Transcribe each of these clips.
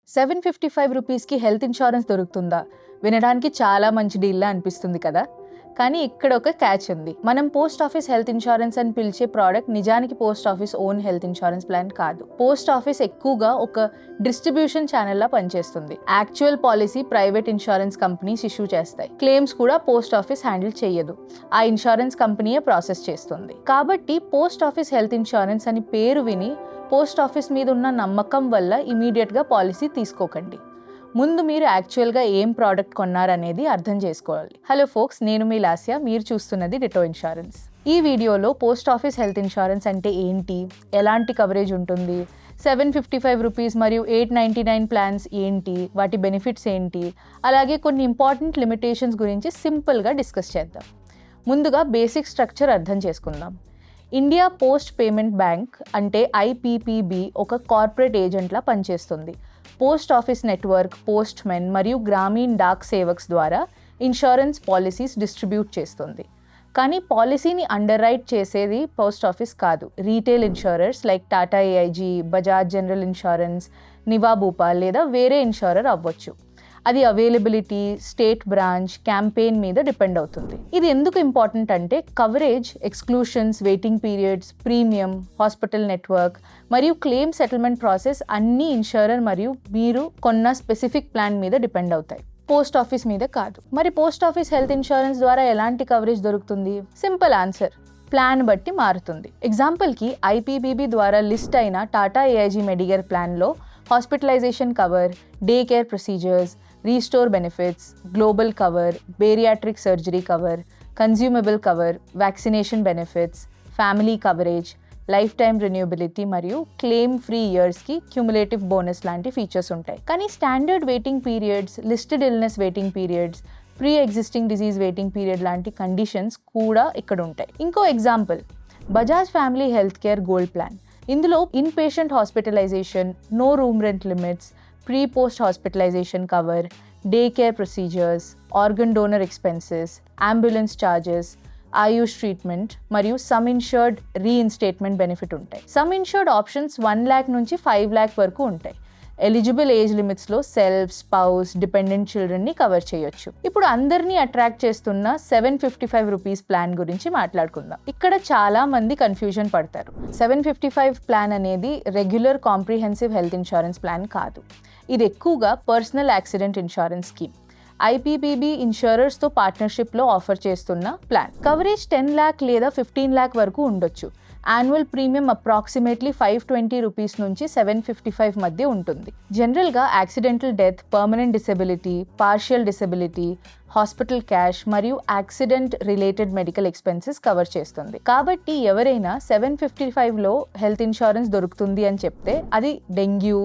రూ. 755కి health insurance దొరుకుతుందా? వినడానికి చాలా మంచి డీల్లా అనిపిస్తుంది కదా. కానీ ఇక్కడ ఒక క్యాచ్ ఉంది. మనం పోస్ట్ ఆఫీస్ హెల్త్ ఇన్సూరెన్స్ అని పిలిచే ప్రోడక్ట్ నిజానికి post office own health insurance plan కాదు. పోస్ట్ ఆఫీస్ ఎక్కువగా ఒక డిస్ట్రిబ్యూషన్ ఛానల్లా పనిచేస్తుంది. Actual policy private insurance companies issue చేస్తాయి. క్లెయిమ్స్ కూడా పోస్ట్ ఆఫీస్ హ్యాండిల్ చేయదు. ఆ ఇన్సూరెన్స్ కంపెనీయే ప్రాసెస్ చేస్తుంది. కాబట్టి పోస్ట్ ఆఫీస్ హెల్త్ ఇన్సూరెన్స్ అని పేరు విని పోస్ట్ ఆఫీస్ మీద ఉన్న నమ్మకం వల్ల ఇమీడియట్గా పాలసీ తీసుకోకండి. ముందు మీరు యాక్చువల్గా ఏం ప్రోడక్ట్ కొన్నారనేది అర్థం చేసుకోవాలి. హలో ఫోక్స్, నేను మీ లాస్య, మీరు చూస్తున్నది డిటో ఇన్సూరెన్స్. ఈ వీడియోలో పోస్ట్ ఆఫీస్ హెల్త్ ఇన్సూరెన్స్ అంటే ఏంటి, ఎలాంటి కవరేజ్ ఉంటుంది, రూ. 755 మరియు 899 ప్లాన్స్ ఏంటి, వాటి బెనిఫిట్స్ ఏంటి, అలాగే కొన్ని ఇంపార్టెంట్ లిమిటేషన్స్ గురించి సింపుల్గా డిస్కస్ చేద్దాం. ముందుగా బేసిక్ స్ట్రక్చర్ అర్థం చేసుకుందాం. ఇండియా పోస్ట్ పేమెంట్ బ్యాంక్ అంటే IPPB ఒక కార్పొరేట్ ఏజెంట్లా పనిచేస్తుంది. Post office network, post men మరియు గ్రామీణ్ డాక్ సేవక్స్ ద్వారా ఇన్సూరెన్స్ పాలసీస్ డిస్ట్రిబ్యూట్ చేస్తుంది. కానీ పాలసీని అండర్ రైట్ చేసేది పోస్ట్ ఆఫీస్ కాదు. Retail insurers like Tata AIG, Bajaj general insurance, Niva Bupa లేదా వేరే ఇన్సూరర్ అవ్వచ్చు. అది అవైలబిలిటీ, స్టేట్ బ్రాంచ్, క్యాంపెయిన్ మీద డిపెండ్ అవుతుంది. ఇది ఎందుకు ఇంపార్టెంట్ అంటే coverage, exclusions, waiting periods, premium, hospital network మరియు క్లెయిమ్ సెటిల్మెంట్ ప్రాసెస్ అన్నీ ఇన్సూరర్ మరియు మీరు కొన్న స్పెసిఫిక్ ప్లాన్ మీద డిపెండ్ అవుతాయి, పోస్ట్ ఆఫీస్ మీద కాదు. మరి పోస్ట్ ఆఫీస్ హెల్త్ ఇన్సూరెన్స్ ద్వారా ఎలాంటి కవరేజ్ దొరుకుతుంది? సింపుల్ ఆన్సర్, ప్లాన్ బట్టి మారుతుంది. ఎగ్జాంపుల్కి IPPB ద్వారా లిస్ట్ అయిన టాటా AIG మెడికేర్ ప్లాన్లో hospitalisation cover, day care procedures, restore benefits, global cover, bariatric surgery cover, consumable cover, vaccination benefits, family coverage, life time renewability మరియు క్లెయిమ్ ఫ్రీ ఇయర్స్కి cumulative bonus లాంటి features ఉంటాయి. కానీ standard waiting periods, listed illness waiting periods, pre existing disease waiting period లాంటి conditions కూడా ఇక్కడ ఉంటాయి. ఇంకో example, Bajaj family health care gold plan. ఇందులో in patient hospitalisation, no room rent limits, pre post hospitalisation cover, day care procedures, organ donor expenses, ambulance charges, AYUSH treatment మరియు sum insured reinstatement benefit ఉంటాయి. Sum insured options 1 lakh నుంచి 5 lakh వరకు ఉంటాయి. Eligible age లిమిట్స్లో self, spouse, dependent చిల్డ్రన్ని cover చేయొచ్చు. ఇప్పుడు అందరినీ అట్రాక్ట్ చేస్తున్న రూ. 755 ప్లాన్ గురించి మాట్లాడుకుందాం. ఇక్కడ చాలా మంది కన్ఫ్యూజన్ పడతారు. 755 ప్లాన్ అనేది regular comprehensive health insurance plan కాదు. ఇది ఎక్కువగా personal accident insurance scheme. IPPB ఇన్సూరర్స్తో పార్ట్నర్షిప్లో ఆఫర్ చేస్తున్న ప్లాన్. కవరేజ్ 10 lakh లేదా 15 lakh వరకు ఉండొచ్చు. యాన్యువల్ ప్రీమియం అప్రాక్సిమేట్లీ రూ. 520 నుంచి 755 మధ్య ఉంటుంది. జనరల్గా accidental death, permanent disability, partial disability, hospital cash మరియు accident related medical expenses cover చేస్తుంది. కాబట్టి ఎవరైనా 755లో హెల్త్ ఇన్సూరెన్స్ దొరుకుతుంది అని చెప్తే అది dengue,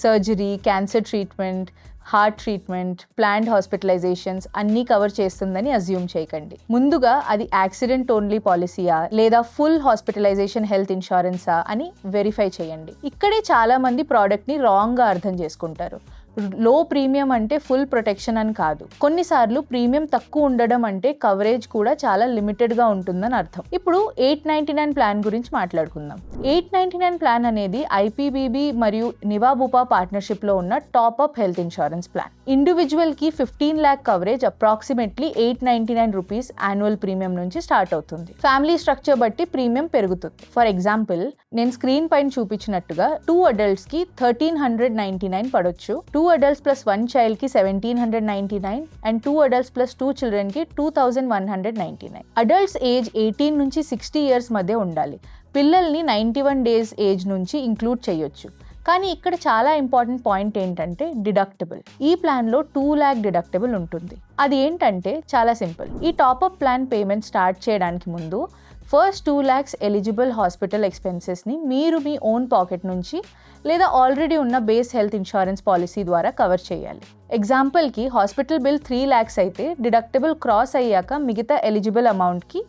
surgery, cancer treatment, heart treatment, planned hospitalisations అన్నీ కవర్ చేస్తుందని అజ్యూమ్ చేయకండి. ముందుగా అది యాక్సిడెంట్ ఓన్లీ పాలసీయా లేదా ఫుల్ హాస్పిటలైజేషన్ హెల్త్ ఇన్సూరెన్సా అని వెరిఫై చేయండి. ఇక్కడే చాలా మంది ప్రోడక్ట్ని రాంగ్గా అర్థం చేసుకుంటారు. లో ప్రీమియం అంటే ఫుల్ ప్రొటెక్షన్ అని కాదు. కొన్నిసార్లు ప్రీమియం తక్కువ ఉండడం అంటే కవరేజ్ కూడా చాలా లిమిటెడ్గా ఉంటుందని అర్థం. ఇప్పుడు 899 ప్లాన్ గురించి మాట్లాడుకుందాం. 899 ప్లాన్ అనేది IPPB మరియు నివా భూపా పార్ట్నర్షిప్లో ఉన్న టాప్అప్ హెల్త్ ఇన్సూరెన్స్ ప్లాన్. ఇండివిజువల్కి 15 lakh కవరేజ్ అప్రాక్సిమేట్లీ రూ. 899 యాన్యువల్ ప్రీమియం నుంచి స్టార్ట్ అవుతుంది. ఫ్యామిలీ స్ట్రక్చర్ బట్టి ప్రీమియం పెరుగుతుంది. ఫర్ ఎగ్జాంపుల్, నేను స్క్రీన్ పైన చూపించినట్టుగా 2 adultsకి 1399 పడొచ్చు, 2 adults plus 1 childకి 1799 అండ్ 2 adults plus 2 childrenకి 2199. అడల్ట్స్ ఏజ్ 18 నుంచి 60 years మధ్య ఉండాలి. పిల్లల్ని 91 days ఏజ్ నుంచి ఇంక్లూడ్ చేయొచ్చు. కానీ ఇక్కడ చాలా ఇంపార్టెంట్ పాయింట్ ఏంటంటే డిడక్టబుల్. ఈ ప్లాన్లో 2 lakh డిడక్టబుల్ ఉంటుంది. అది ఏంటంటే చాలా సింపుల్. ఈ టాప్అప్ ప్లాన్ పేమెంట్ స్టార్ట్ చేయడానికి ముందు ఫస్ట్ 2 lakhs ఎలిజిబుల్ హాస్పిటల్ ఎక్స్పెన్సెస్ని మీరు మీ ఓన్ పాకెట్ నుంచి లేదా ఆల్రెడీ ఉన్న బేస్ హెల్త్ ఇన్సూరెన్స్ పాలసీ ద్వారా కవర్ చేయాలి. ఎగ్జాంపుల్కి హాస్పిటల్ బిల్ 3 lakhs అయితే డిడక్టబుల్ క్రాస్ అయ్యాక మిగతా ఎలిజిబుల్ అమౌంట్కి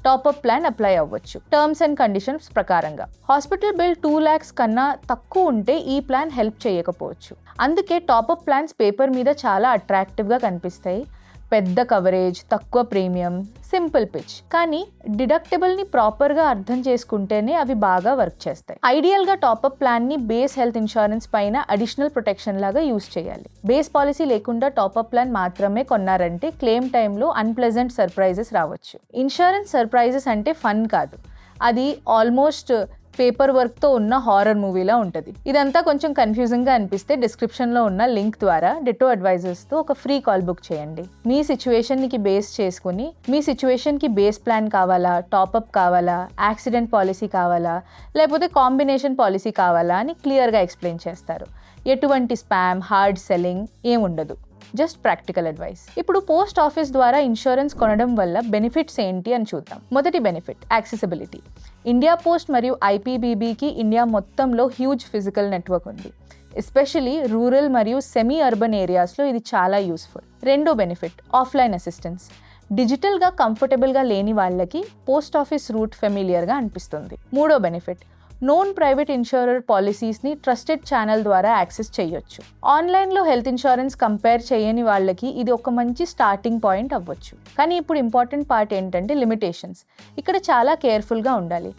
టాప్అప్ ప్లాన్ అప్లై అవ్వచ్చు టర్మ్స్ అండ్ కండిషన్స్ ప్రకారంగా. హాస్పిటల్ బిల్ 2 lakhs కన్నా తక్కువ ఉంటే ఈ ప్లాన్ హెల్ప్ చేయకపోవచ్చు. అందుకే టాప్అప్ ప్లాన్స్ పేపర్ మీద చాలా అట్రాక్టివ్గా కనిపిస్తాయి, పెద్ద కవరేజ్, తక్కువ ప్రీమియం, సింపుల్ పిచ్. కానీ డిడక్టబుల్ని ప్రాపర్గా అర్థం చేసుకుంటేనే అవి బాగా వర్క్ చేస్తాయి. ఐడియల్గా టాపప్ ప్లాన్ని బేస్ హెల్త్ ఇన్సూరెన్స్ పైన అడిషనల్ ప్రొటెక్షన్ లాగా యూస్ చేయాలి. బేస్ పాలసీ లేకుండా టాపప్ ప్లాన్ మాత్రమే కొన్నారంటే క్లెయిమ్ టైంలో అన్ప్లెజెంట్ సర్ప్రైజెస్ రావచ్చు. ఇన్సూరెన్స్ సర్ప్రైజెస్ అంటే ఫన్ కాదు, అది ఆల్మోస్ట్ పేపర్ వర్క్తో ఉన్న హారర్ మూవీలా ఉంటుంది. ఇదంతా కొంచెం కన్ఫ్యూజింగ్గా అనిపిస్తే డిస్క్రిప్షన్లో ఉన్న లింక్ ద్వారా డిటో అడ్వైజర్స్తో ఒక ఫ్రీ కాల్ బుక్ చేయండి. మీ సిచ్యువేషన్కి బేస్ చేసుకుని మీ సిచ్యువేషన్కి బేస్ ప్లాన్ కావాలా, టాపప్ కావాలా, యాక్సిడెంట్ పాలసీ కావాలా, లేకపోతే కాంబినేషన్ పాలసీ కావాలా అని క్లియర్గా ఎక్స్ప్లెయిన్ చేస్తారు. ఎటువంటి స్పామ్, హార్డ్ సెల్లింగ్ ఏముండదు, జస్ట్ ప్రాక్టికల్ అడ్వైస్. ఇప్పుడు పోస్ట్ ఆఫీస్ ద్వారా ఇన్సూరెన్స్ కొనడం వల్ల బెనిఫిట్స్ ఏంటి అని చూద్దాం. మొదటి బెనిఫిట్ యాక్సెసిబిలిటీ. ఇండియా పోస్ట్ మరియు ఐపీబీబీకి ఇండియా మొత్తంలో హ్యూజ్ ఫిజికల్ నెట్వర్క్ ఉంది. ఎస్పెషలీ రూరల్ మరియు సెమీ అర్బన్ ఏరియాస్లో ఇది చాలా యూస్ఫుల్. రెండో బెనిఫిట్ ఆఫ్లైన్ అసిస్టెన్స్. డిజిటల్గా కంఫర్టబుల్గా లేని వాళ్ళకి పోస్ట్ ఆఫీస్ రూట్ ఫెమిలియర్గా అనిపిస్తుంది. మూడో బెనిఫిట్ నోన్ ప్రైవేట్ ఇన్సూరర్ పాలసీస్ని ట్రస్టెడ్ ఛానల్ ద్వారా యాక్సెస్ చేయొచ్చు. ఆన్లైన్లో హెల్త్ ఇన్సూరెన్స్ కంపేర్ చేయని వాళ్ళకి ఇది ఒక మంచి స్టార్టింగ్ పాయింట్ అవ్వచ్చు. కానీ ఇప్పుడు ఇంపార్టెంట్ పార్ట్ ఏంటంటే లిమిటేషన్స్. ఇక్కడ చాలా కేర్ఫుల్గా ఉండాలి.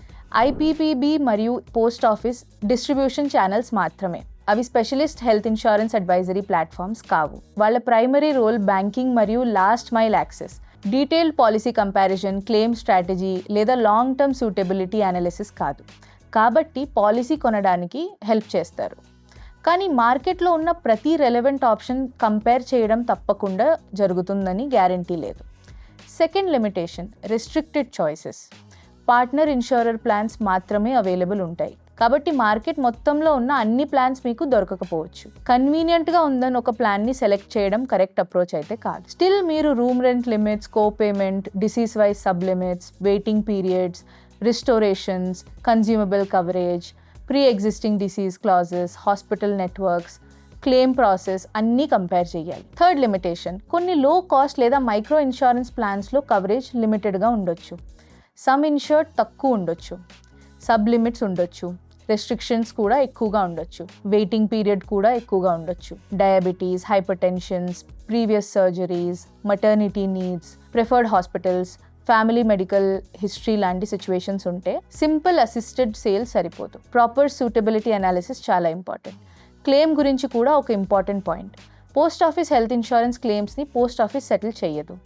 ఐపీపీబీ మరియు పోస్ట్ ఆఫీస్ డిస్ట్రిబ్యూషన్ ఛానల్స్ మాత్రమే. అవి specialist health insurance advisory platforms కావు. వాళ్ళ ప్రైమరీ రోల్ బ్యాంకింగ్ మరియు last mile access, detailed policy comparison, claim strategy లేదా లాంగ్ టర్మ్ సూటబిలిటీ అనాలిసిస్ కాదు. కాబట్టి పాలసీ కొనడానికి హెల్ప్ చేస్తారు, కానీ మార్కెట్లో ఉన్న ప్రతి రెలెవెంట్ ఆప్షన్ కంపేర్ చేయడం తప్పకుండా జరుగుతుందని గ్యారంటీ లేదు. Second limitation restricted choices. Partner insurer plans మాత్రమే అవైలబుల్ ఉంటాయి. కాబట్టి మార్కెట్ మొత్తంలో ఉన్న అన్ని ప్లాన్స్ మీకు దొరకకపోవచ్చు. కన్వీనియంట్గా ఉందని ఒక ప్లాన్ని సెలెక్ట్ చేయడం కరెక్ట్ అప్రోచ్ అయితే కాదు. స్టిల్ మీరు room rent limits, co payment, disease wise sub limits, waiting periods, restorations, consumable coverage, pre existing disease clauses, hospital networks, claim process అన్నీ కంపేర్ చేయాలి. థర్డ్ లిమిటేషన్ కొన్ని లో కాస్ట్ లేదా micro insurance ప్లాన్స్లో coverage లిమిటెడ్గా ఉండొచ్చు. Some insured తక్కువ ఉండొచ్చు, sub limits ఉండొచ్చు, restrictions కూడా ఎక్కువగా ఉండొచ్చు, వెయిటింగ్ పీరియడ్ కూడా ఎక్కువగా ఉండొచ్చు. Diabetes, hypertensions, previous surgeries, maternity needs, preferred hospitals, family medical history లాంటి సిచ్యువేషన్స్ ఉంటే సింపుల్ అసిస్టెడ్ సేల్ సరిపోదు. ప్రాపర్ సూటబిలిటీ అనాలిసిస్ చాలా ఇంపార్టెంట్. క్లెయిమ్ గురించి కూడా ఒక important point. Post office health insurance క్లెయిమ్స్ని పోస్ట్ ఆఫీస్ సెటిల్ చేయదు.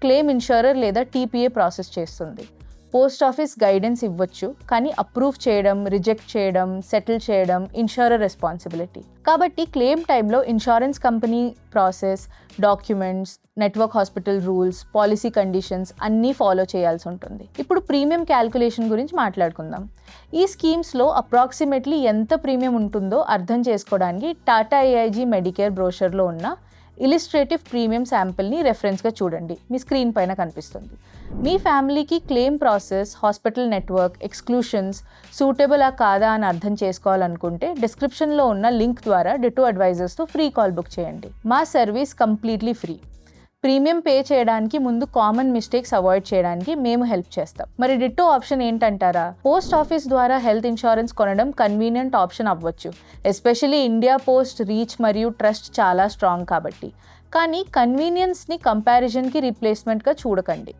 క్లెయిమ్ ఇన్సూరర్ లేదా టీపీఏ ప్రాసెస్ చేస్తుంది. పోస్ట్ ఆఫీస్ గైడెన్స్ ఇవ్వచ్చు, కానీ అప్రూవ్ చేయడం, రిజెక్ట్ చేయడం, సెటిల్ చేయడం ఇన్సూరర్ రెస్పాన్సిబిలిటీ. కాబట్టి క్లెయిమ్ టైంలో insurance company process, documents, network hospital rules, policy conditions అన్నీ ఫాలో చేయాల్సి ఉంటుంది. ఇప్పుడు ప్రీమియం క్యాల్కులేషన్ గురించి మాట్లాడుకుందాం. ఈ స్కీమ్స్లో అప్రాక్సిమేట్లీ ఎంత ప్రీమియం ఉంటుందో అర్థం చేసుకోవడానికి టాటా ఏఐజీ మెడికేర్ బ్రోషర్లో ఉన్న ఇలిస్ట్రేటివ్ ప్రీమియం శాంపిల్ని రెఫరెన్స్గా చూడండి. మీ స్క్రీన్ పైన కనిపిస్తుంది. మీ ఫ్యామిలీకి క్లెయిమ్ ప్రాసెస్, హాస్పిటల్ నెట్వర్క్, ఎక్స్క్లూషన్స్ సూటబులా కాదా అని అర్థం చేసుకోవాలనుకుంటే డిస్క్రిప్షన్లో ఉన్న లింక్ ద్వారా డిటో అడ్వైజర్స్తో ఫ్రీ కాల్ బుక్ చేయండి. మా service completely free. Premium pay చేయడానికి ముందు కామన్ మిస్టేక్స్ అవాయిడ్ చేయడానికి మేము హెల్ప్ చేస్తాం. మరి డిట్టో ఆప్షన్ ఏంటంటారా? పోస్ట్ ఆఫీస్ ద్వారా హెల్త్ ఇన్సూరెన్స్ కొనడం కన్వీనియంట్ ఆప్షన్ అవ్వచ్చు, ఎస్పెషలీ ఇండియా పోస్ట్ రీచ్ మరియు ట్రస్ట్ చాలా స్ట్రాంగ్ కాబట్టి. కానీ కన్వీనియన్స్ని కంపారిజన్కి రీప్లేస్మెంట్గా చూడకండి.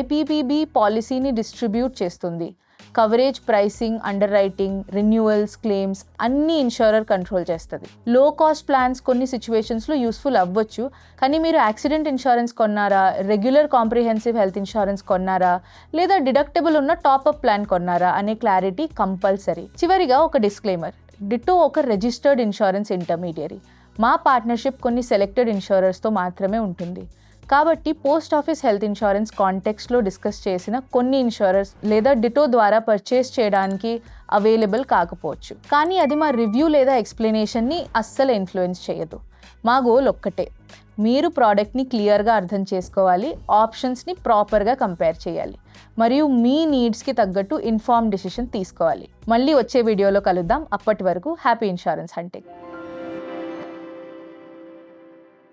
ఐపీపీబీ పాలసీని డిస్ట్రిబ్యూట్ చేస్తుంది. Coverage, pricing, under writing, renewals, claims అన్నీ ఇన్సూరర్ కంట్రోల్ చేస్తుంది. లో కాస్ట్ ప్లాన్స్ కొన్ని సిచ్యువేషన్స్లో యూస్ఫుల్ అవ్వచ్చు, కానీ మీరు యాక్సిడెంట్ ఇన్సూరెన్స్ కొన్నారా, రెగ్యులర్ కాంప్రిహెన్సివ్ హెల్త్ ఇన్సూరెన్స్ కొన్నారా, లేదా డిడక్టబుల్ ఉన్న టాప్అప్ ప్లాన్ కొన్నారా అనే క్లారిటీ కంపల్సరీ. చివరిగా ఒక డిస్క్లైమర్, డిట్టో ఒక రిజిస్టర్డ్ ఇన్సూరెన్స్ ఇంటర్మీడియరీ. మా పార్ట్నర్షిప్ కొన్ని సెలెక్టెడ్ ఇన్సూరర్స్తో మాత్రమే ఉంటుంది. కాబట్టి పోస్ట్ ఆఫీస్ హెల్త్ ఇన్సూరెన్స్ కాంటెక్స్ట్లో డిస్కస్ చేసిన కొన్ని ఇన్సూరర్స్ లేదా డిటో ద్వారా పర్చేస్ చేయడానికి అవైలబుల్ కాకపోవచ్చు. కానీ అది మా రివ్యూ లేదా ఎక్స్ప్లెనేషన్ని అస్సలు ఇన్ఫ్లుయెన్స్ చేయదు. మా గోల్ ఒక్కటే, మీరు ప్రోడక్ట్ని క్లియర్గా అర్థం చేసుకోవాలి, ఆప్షన్స్ని ప్రాపర్గా కంపేర్ చేయాలి, మరియు మీ నీడ్స్కి తగ్గట్టు ఇన్ఫార్మ్ డిసిషన్ తీసుకోవాలి. మళ్ళీ వచ్చే వీడియోలో కలుద్దాం. అప్పటి వరకు హ్యాపీ ఇన్సూరెన్స్ హంటింగ్.